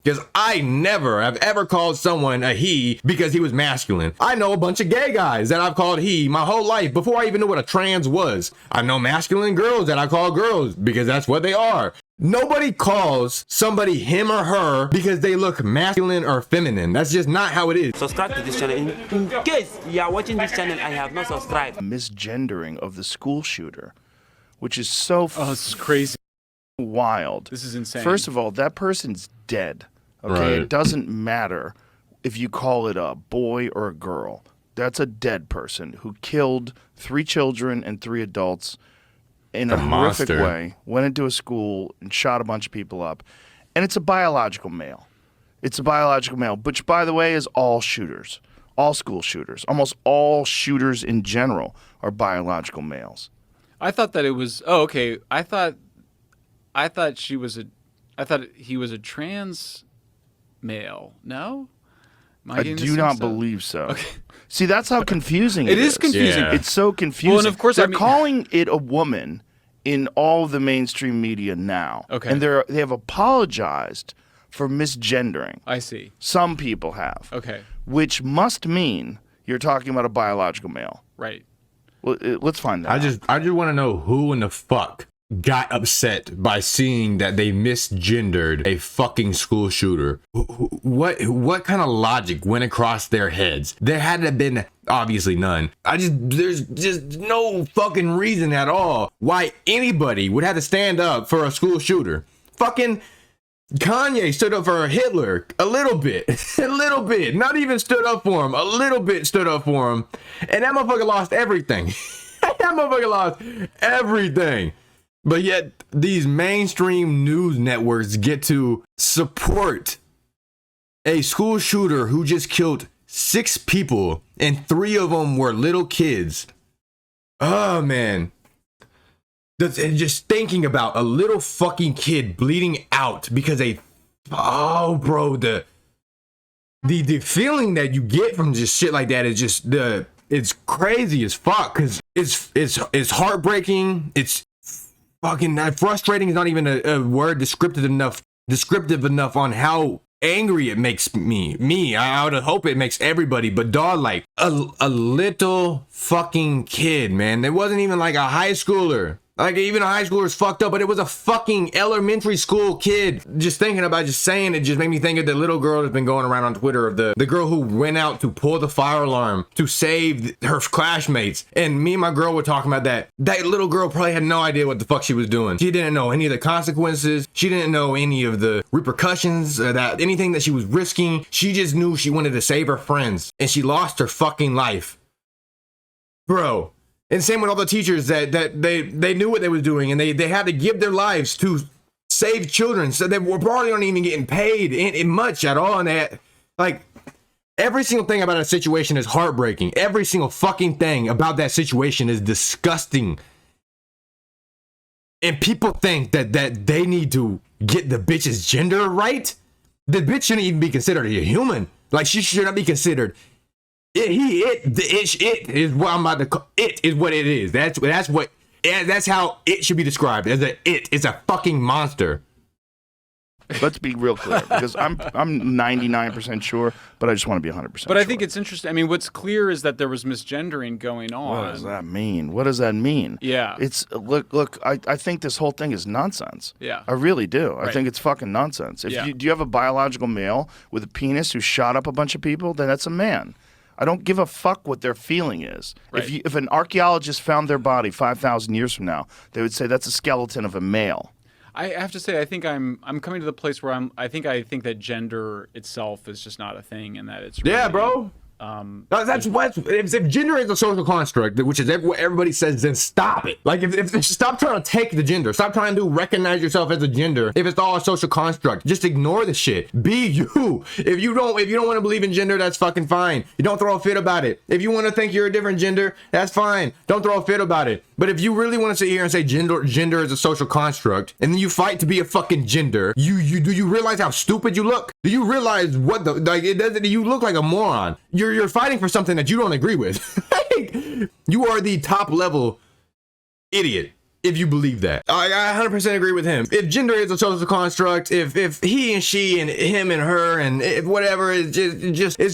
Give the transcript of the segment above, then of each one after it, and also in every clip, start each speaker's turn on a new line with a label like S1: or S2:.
S1: Because I never have ever called someone a he because he was masculine. I know a bunch of gay guys that I've called he my whole life before I even knew what a trans was. I know masculine girls that I call girls because that's what they are. Nobody calls somebody him or her because they look masculine or feminine. That's just not how it is.
S2: Subscribe to this channel. In case you are watching this channel and have not subscribed.
S3: Misgendering of the school shooter, which is so
S4: this is crazy.
S3: Wild.
S4: This is insane.
S3: First of all, that person's dead. Okay,
S1: Right.
S3: It doesn't matter if you call it a boy or a girl. That's a dead person who killed 3 children and 3 adults in a horrific
S1: monster.
S3: way, went into a school and shot a bunch of people up. And it's a biological male. It's a biological male, which, by the way, is all shooters, all school shooters. Almost all shooters in general are biological males.
S4: I thought that it was. Oh, okay. I thought he was a trans male. No,
S3: I do not believe so. Okay. See, that's how confusing it is.
S4: It is confusing.
S1: Yeah.
S3: It's so confusing.
S4: Well, and of course,
S3: they're calling it a woman in all the mainstream media now.
S4: Okay.
S3: And they have apologized for misgendering.
S4: I see.
S3: Some people have.
S4: Okay.
S3: Which must mean you're talking about a biological male.
S4: Right.
S3: Well, let's find that.
S1: I just want to know who in the fuck got upset by seeing that they misgendered a fucking school shooter. What kind of logic went across their heads? There had to have been obviously none. There's just no fucking reason at all why anybody would have to stand up for a school shooter. Fucking Kanye stood up for Hitler a little bit, not even stood up for him, a little bit stood up for him, and that motherfucker lost everything. That motherfucker lost everything. But yet these mainstream news networks get to support a school shooter who just killed 6 people and 3 of them were little kids. Oh man. And just thinking about a little fucking kid bleeding out because the feeling that you get from just shit like that is just it's crazy as fuck, because it's heartbreaking. It's fucking frustrating is not even a word descriptive enough on how angry it makes me. I would hope it makes everybody, but dog, like a little fucking kid, man. It wasn't even like a high schooler. Like, even a high schooler is fucked up, but it was a fucking elementary school kid. Just thinking about just saying it just made me think of the little girl that's been going around on Twitter, of the girl who went out to pull the fire alarm to save her classmates. And me and my girl were talking about that. That little girl probably had no idea what the fuck she was doing. She didn't know any of the consequences. She didn't know any of the repercussions, that anything that she was risking. She just knew she wanted to save her friends, and she lost her fucking life. Bro. And same with all the teachers that they knew what they were doing, and they had to give their lives to save children. So they were probably not even getting paid in much at all. And they, like, every single thing about a situation is heartbreaking. Every single fucking thing about that situation is disgusting. And people think that they need to get the bitch's gender right. The bitch shouldn't even be considered a human. Like, she should not be considered. It is what I'm about to call. It is what it is. That's how it should be described. As it's a fucking monster.
S3: Let's be real clear, because I'm 99% sure, but I just want to be 100%.
S4: But I think it's interesting. I mean, what's clear is that there was misgendering going on.
S3: What does that mean? What does that mean?
S4: Yeah.
S3: It's look. I think this whole thing is nonsense.
S4: Yeah.
S3: I really do.
S4: Right.
S3: I think it's fucking nonsense. If
S4: Yeah.
S3: do you have a biological male with a penis who shot up a bunch of people? Then that's a man. I don't give a fuck what their feeling is.
S4: Right.
S3: If an archaeologist found their body 5,000 years from now, they would say that's a skeleton of a male.
S4: I have to say, I think I'm coming to the place where I think that gender itself is just not a thing, and that it's really,
S1: Yeah, bro. That's what if gender is a social construct, which is what everybody says, then stop it. Like, if stop trying to take the gender, stop trying to recognize yourself as a gender. If it's all a social construct, just ignore the shit. Be you. If you don't want to believe in gender, that's fucking fine. You don't throw a fit about it. If you want to think you're a different gender, that's fine. Don't throw a fit about it. But if you really want to sit here and say gender is a social construct, and then you fight to be a fucking gender, do you realize how stupid you look? Do you realize what the, like, it doesn't, you look like a moron. You're fighting for something that you don't agree with. You are the top level idiot. if you believe that. I 100% agree with him. If gender is a social construct, if he and she and him and her and whatever, it's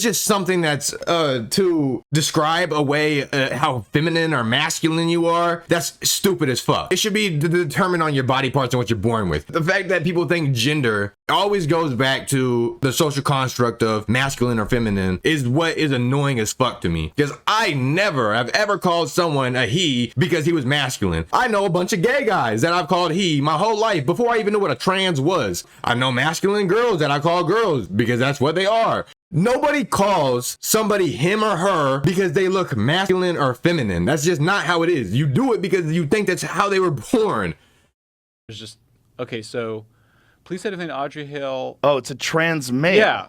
S1: just something that's to describe a way how feminine or masculine you are, that's stupid as fuck. It should be determined on your body parts and what you're born with. The fact that people think gender always goes back to the social construct of masculine or feminine is what is annoying as fuck to me. Because I never have ever called someone a he because he was masculine. I know a bunch of gay guys that I've called he my whole life before I even knew what a trans was. I know masculine girls that I call girls because that's what they are. Nobody calls somebody him or her because they look masculine or feminine. That's just not how it is. You do it because you think that's how they were born.
S4: It's just okay. So, please say defend Audrey Hill.
S3: Oh, it's a trans male.
S4: Yeah,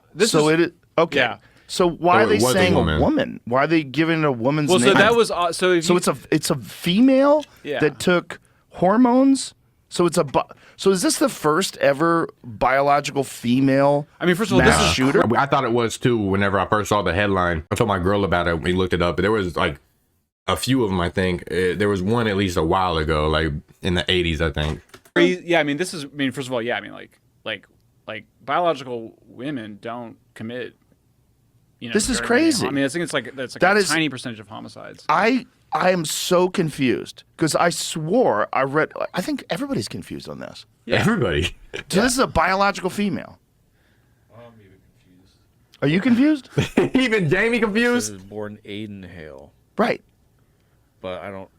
S3: okay.
S4: Yeah.
S3: So why are they
S1: it was a
S3: saying
S1: woman.
S3: a woman? Why are they giving it a woman's
S4: Well,
S3: name?
S4: so that was so. If
S3: So
S4: you,
S3: it's a female
S4: Yeah.
S3: that took hormones. So it's so is this the first ever biological female?
S4: I mean, first of all, this is
S3: shooter.
S1: I thought it was too whenever I first saw the headline. I told my girl about it. We looked it up. There was like a few of them, I think. There was one at least a while ago, like in the 80s, I think.
S4: yeah. I mean, this is. I mean, first of all, yeah. I mean, like biological women don't commit. You know,
S3: This is
S4: very
S3: crazy.
S4: many- I mean, I think it's like
S3: That
S4: a
S3: is-
S4: tiny percentage of homicides.
S3: I am so confused because I swore I read. I think everybody's confused on this.
S4: Yeah.
S1: Everybody.
S3: So this is a biological female. I'm even confused. Are you confused?
S1: Even Jamie
S5: This
S1: confused.
S5: is born Aiden Hale,
S3: Right.
S5: but I don't.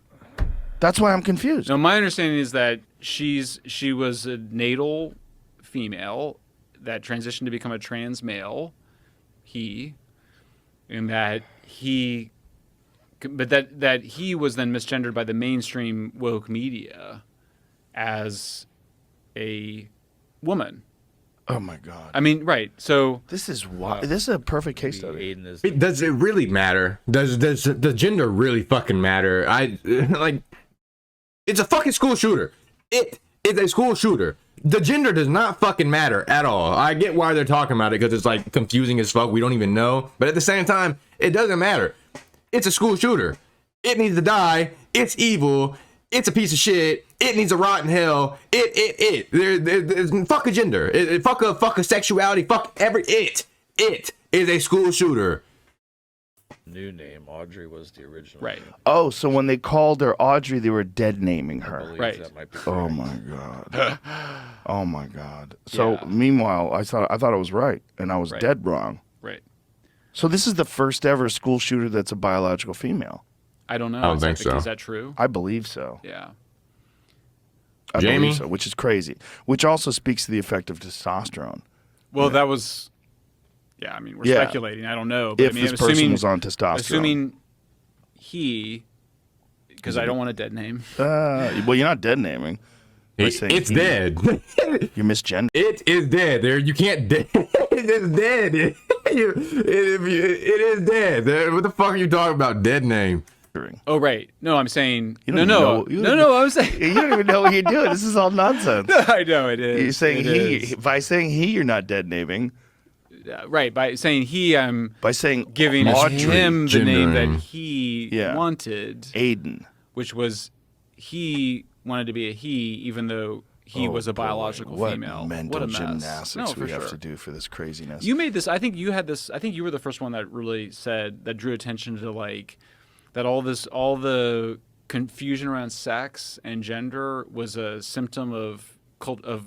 S3: That's why I'm confused.
S4: No, my understanding is that she was a natal female that transitioned to become a trans male. And that he, but that he was then misgendered by the mainstream woke media as a woman.
S3: Oh my God.
S4: I mean, right? So
S3: This is why. This is a perfect case study.
S5: Aiden is.
S1: Does it really matter? Does the gender really fucking matter? Like, it's a fucking school shooter. It is a school shooter. The gender does not fucking matter at all. I get why they're talking about it because it's like confusing as fuck. We don't even know. But at the same time, it doesn't matter. It's a school shooter. It needs to die. It's evil. It's a piece of shit. It needs to rot in hell. Fuck a gender. Fuck a sexuality. Fuck it. It is a school shooter.
S5: New name. Audrey was the original.
S4: right,
S5: name.
S3: Oh, so when they called her Audrey, they were dead naming
S5: I
S3: her.
S5: believe
S4: Right.
S5: That might be
S3: Oh
S5: correct.
S3: my God. Oh my God. So
S4: Yeah.
S3: meanwhile, I thought I was right, and I was
S4: Right.
S3: dead wrong.
S4: right.
S3: So this is the first ever school shooter that's a biological female.
S4: I don't know.
S1: I don't
S4: Is
S1: think
S4: that,
S1: so.
S4: Is that true?
S3: I believe so.
S4: Yeah.
S3: I
S1: Jamie?
S3: believe so, which is crazy. Which also speaks to the effect of testosterone.
S4: Well, that was. Yeah, I mean, we're
S3: Yeah.
S4: speculating. I don't know. But
S3: If
S4: I mean,
S3: this person was on testosterone.
S4: assuming he, because I don't want a dead name.
S3: Well, you're not dead naming. By saying
S1: It's
S3: he.
S1: dead.
S3: You're misgendered.
S1: It is dead. There, you can't. It's dead. It is dead. What the fuck are you talking about? Dead name.
S4: Oh, right. No, I'm saying
S3: You
S4: no,
S3: don't
S4: no,
S3: even
S4: no,
S3: know-
S4: no. I'm saying
S3: You don't even know what you're doing. This is all nonsense.
S4: I know it is.
S3: You're saying
S4: It
S3: he.
S4: is.
S3: By saying he, you're not dead naming.
S4: Right. By saying he, I'm
S3: By saying
S4: giving
S3: Audrey,
S4: him the name that
S1: gendering.
S4: he
S3: Yeah.
S4: wanted,
S3: Aiden.
S4: which was he wanted to be a he, even though he
S3: Oh,
S4: was a
S3: boy.
S4: biological
S3: What
S4: female.
S3: mental
S4: What a mess.
S3: gymnastics
S4: No, for
S3: we have
S4: sure.
S3: to do for this craziness.
S4: You made this. I think you had this. I think you were the first one that really said that drew attention to like that all the confusion around sex and gender was a symptom of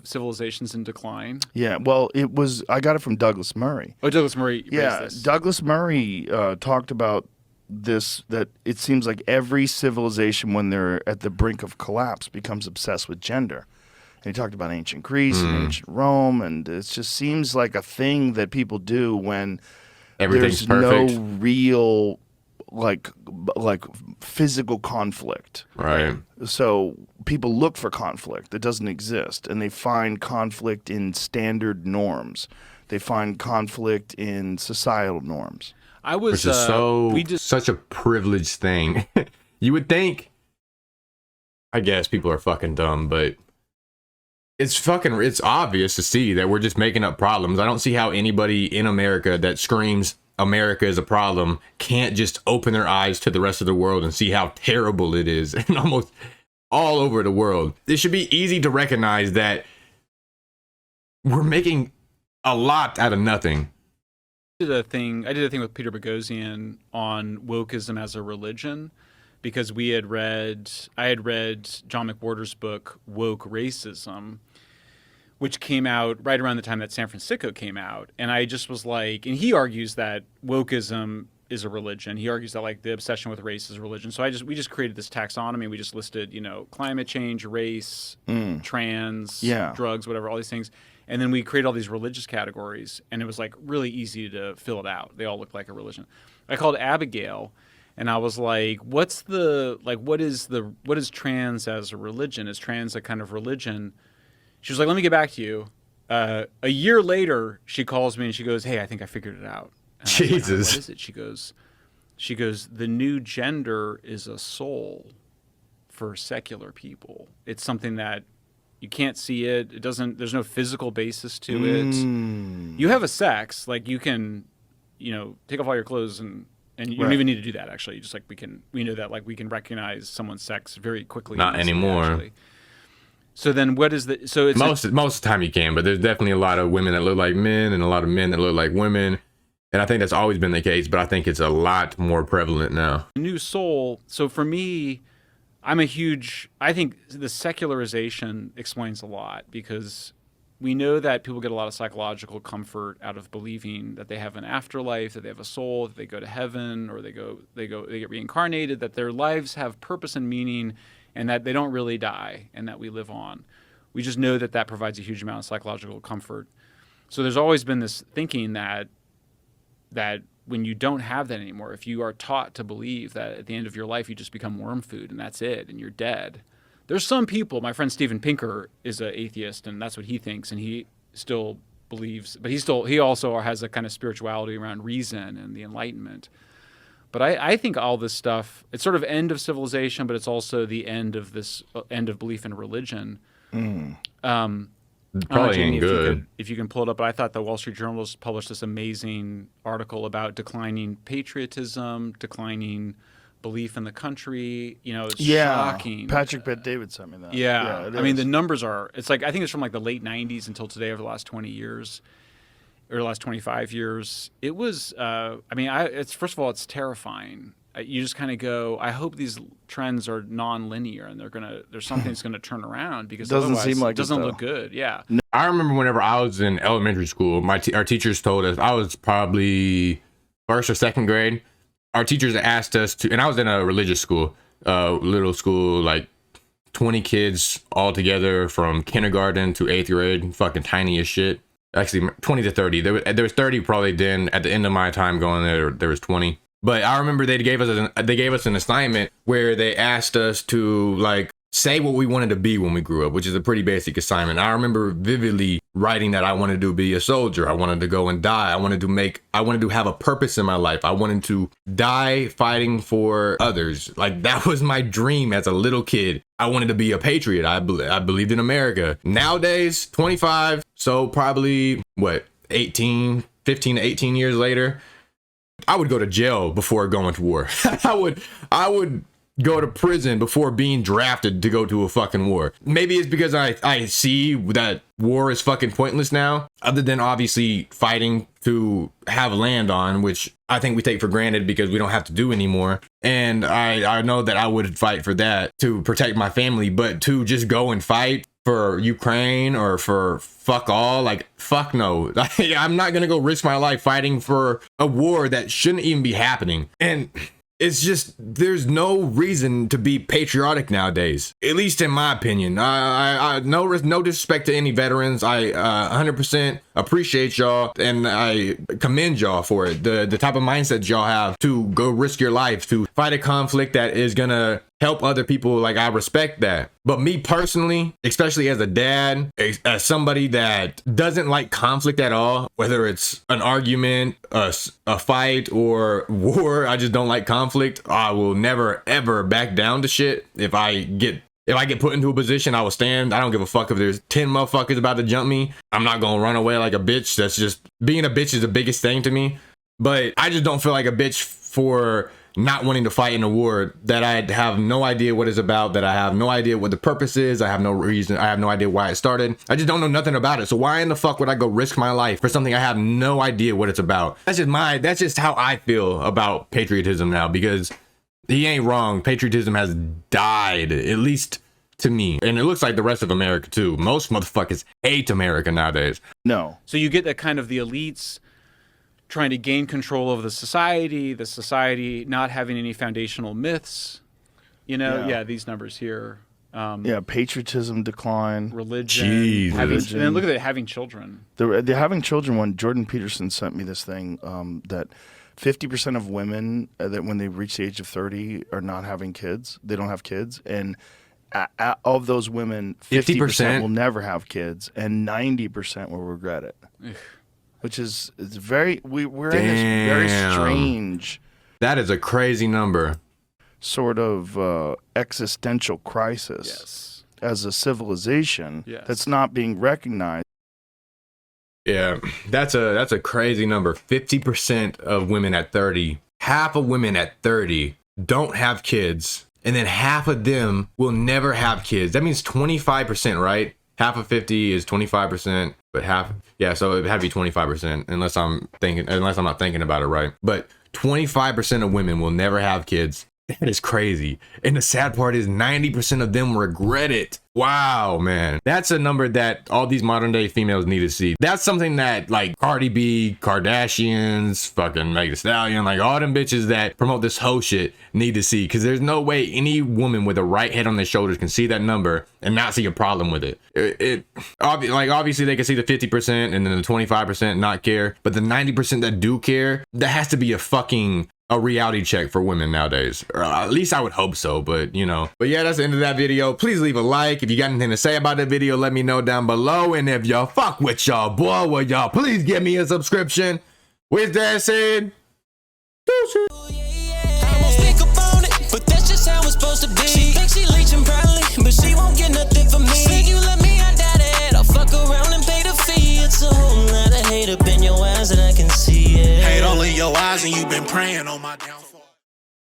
S4: civilizations in decline.
S3: Yeah, well, it was. I got it from Douglas Murray.
S4: Oh, Douglas Murray. raised
S3: Yeah,
S4: this.
S3: Douglas Murray talked about this, that it seems like every civilization, when they're at the brink of collapse, becomes obsessed with gender. And he talked about ancient Greece and ancient Rome, and it just seems like a thing that people do when
S1: Everything's
S3: there's
S1: perfect.
S3: no real like physical conflict.
S1: Right.
S3: So people look for conflict that doesn't exist, and they find conflict in standard norms. They find conflict in societal norms.
S4: I was
S1: Which is
S4: we just
S1: such a privileged thing. You would think, I guess people are fucking dumb, but it's obvious to see that we're just making up problems. I don't see how anybody in America that screams America is a problem can't just open their eyes to the rest of the world and see how terrible it is and almost all over the world. It should be easy to recognize that we're making a lot out of nothing.
S4: I did a thing with Peter Boghossian on wokeism as a religion, because I had read John McWhorter's book Woke Racism, which came out right around the time that San Francisco came out, and I just was like, and he argues that wokeism is a religion. He argues that like the obsession with race is a religion. So we just created this taxonomy. We just listed, climate change, race, trans, drugs, whatever, all these things. And then we created all these religious categories, and it was like really easy to fill it out. They all looked like a religion. I called Abigail, and I was like, what is trans as a religion? Is trans a kind of religion? She was like, let me get back to you. A year later, she calls me and she goes, hey, I think I figured it out. And
S1: Jesus.
S4: I was like, what is it? She goes, the new gender is a soul for secular people. It's something that you can't see it. It doesn't, there's no physical basis to it. You have a sex, like you can, take off all your clothes and you don't even need to do that actually. You just like, we know that like we can recognize someone's sex very quickly.
S1: Not anymore.
S4: Actually. So then what is the, so it's
S1: most of the time you can, but there's definitely a lot of women that look like men and a lot of men that look like women. And I think that's always been the case, but I think it's a lot more prevalent now.
S4: New soul. So for me, I think the secularization explains a lot, because we know that people get a lot of psychological comfort out of believing that they have an afterlife, that they have a soul, that they go to heaven, or they get reincarnated, that their lives have purpose and meaning, and that they don't really die, and that we live on. We just know that provides a huge amount of psychological comfort. So there's always been this thinking that when you don't have that anymore, if you are taught to believe that at the end of your life you just become worm food and that's it and you're dead. There's some people, my friend Steven Pinker is an atheist and that's what he thinks, and he still believes, but he also has a kind of spirituality around reason and the Enlightenment. But I think all this stuff, it's sort of end of civilization, but it's also the end of belief in religion.
S1: Probably
S4: Jamie,
S1: ain't good.
S4: If you can pull it up, but I thought the Wall Street Journal just published this amazing article about declining patriotism, declining belief in the country. It's shocking.
S3: Patrick Bet-David sent me that.
S4: Yeah, I mean the numbers are. It's like I think it's from like the late '90s until today, over the last 20 years, or the last 25 years. It was. It's first of all, it's terrifying. You just kind of go, I hope these trends are non-linear and there's something that's going to turn around, because
S3: doesn't
S4: otherwise
S3: seem like
S4: it doesn't look good. Yeah.
S1: I remember whenever I was in elementary school, our teachers told us, I was probably first or second grade. Our teachers asked us to, and I was in a religious school, little school, like 20 kids all together from kindergarten to 8th grade, fucking tiny as shit. Actually, 20 to 30. There was 30 probably then. At the end of my time going there was 20. But I remember they gave us an assignment where they asked us to like say what we wanted to be when we grew up, which is a pretty basic assignment. I remember vividly writing that I wanted to be a soldier. I wanted to go and die. I wanted to have a purpose in my life. I wanted to die fighting for others. Like that was my dream as a little kid. I wanted to be a patriot. I believed in America. Nowadays, 25, so probably 15 to 18 years later, I would go to jail before going to war. I would go to prison before being drafted to go to a fucking war. Maybe it's because I see that war is fucking pointless now, other than obviously fighting to have land on, which I think we take for granted because we don't have to do anymore. And I know that I would fight for that to protect my family, but to just go and fight for Ukraine or for fuck all, like fuck no. I'm not gonna go risk my life fighting for a war that shouldn't even be happening. And it's just, there's no reason to be patriotic nowadays, at least in my opinion. No disrespect to any veterans. I 100% appreciate y'all and I commend y'all for it. The type of mindset y'all have to go risk your life to fight a conflict that is gonna help other people. Like, I respect that. But me personally, especially as a dad, as somebody that doesn't like conflict at all, whether it's an argument, a fight, or war, I just don't like conflict. I will never ever back down to shit. If I get put into a position, I will stand. I don't give a fuck if there's 10 motherfuckers about to jump me. I'm not gonna run away like a bitch. That's just, being a bitch is the biggest thing to me. But I just don't feel like a bitch for not wanting to fight in a war that I have no idea what it's about, that I have no idea what the purpose is. I have no reason. I have no idea why it started. I just don't know nothing about it. So why in the fuck would I go risk my life for something I have no idea what it's about? That's just how I feel about patriotism now, because he ain't wrong. Patriotism has died, at least to me. And it looks like the rest of America too. Most motherfuckers hate America nowadays.
S3: No.
S4: So you get that kind of the elites trying to gain control of the society not having any foundational myths, you know. Yeah, these numbers here.
S3: Yeah, patriotism decline,
S4: religion,
S1: Jesus.
S4: and then look at it, having children.
S3: The having children one. Jordan Peterson sent me this thing that 50% of women that when they reach the age of 30 are not having kids. They don't have kids, and of those women, 50% will never have kids, and 90% will regret it. Which is, it's very, we're in this very strange.
S1: That is a crazy number.
S3: Sort of existential crisis as a civilization that's not being recognized.
S1: Yeah, that's a crazy number. 50% of women at 30, half of women at 30 don't have kids, and then half of them will never have kids. That means 25%, right? Half of 50 is 25%, but half, yeah, so it had to be 25% unless I'm not thinking about it right. But 25% of women will never have kids. That is crazy. And the sad part is 90% of them regret it. Wow, man. That's a number that all these modern day females need to see. That's something that like Cardi B, Kardashians, fucking Megan Thee Stallion, like all them bitches that promote this whole shit need to see. Because there's no way any woman with a right head on their shoulders can see that number and not see a problem with it. Obviously they can see the 50% and then the 25% not care. But the 90% that do care, that has to be a reality check for women nowadays, or at least I would hope so, but you know. But yeah, that's the end of that video. Please leave a like. If you got anything to say about that video, let me know down below. And if y'all fuck with y'all boy, well, y'all please give me a subscription. With that said, deuces.
S6: I won't speak up on it, but that's just how it's supposed to be. She thinks she leeching probably, but she won't get nothing from me. Say you love me, I doubt it. I'll fuck around and pay the fee. It's a whole lot of hate up in your eyes, and I can see it.
S7: Hate only your eyes, and you've been praying on my downfall.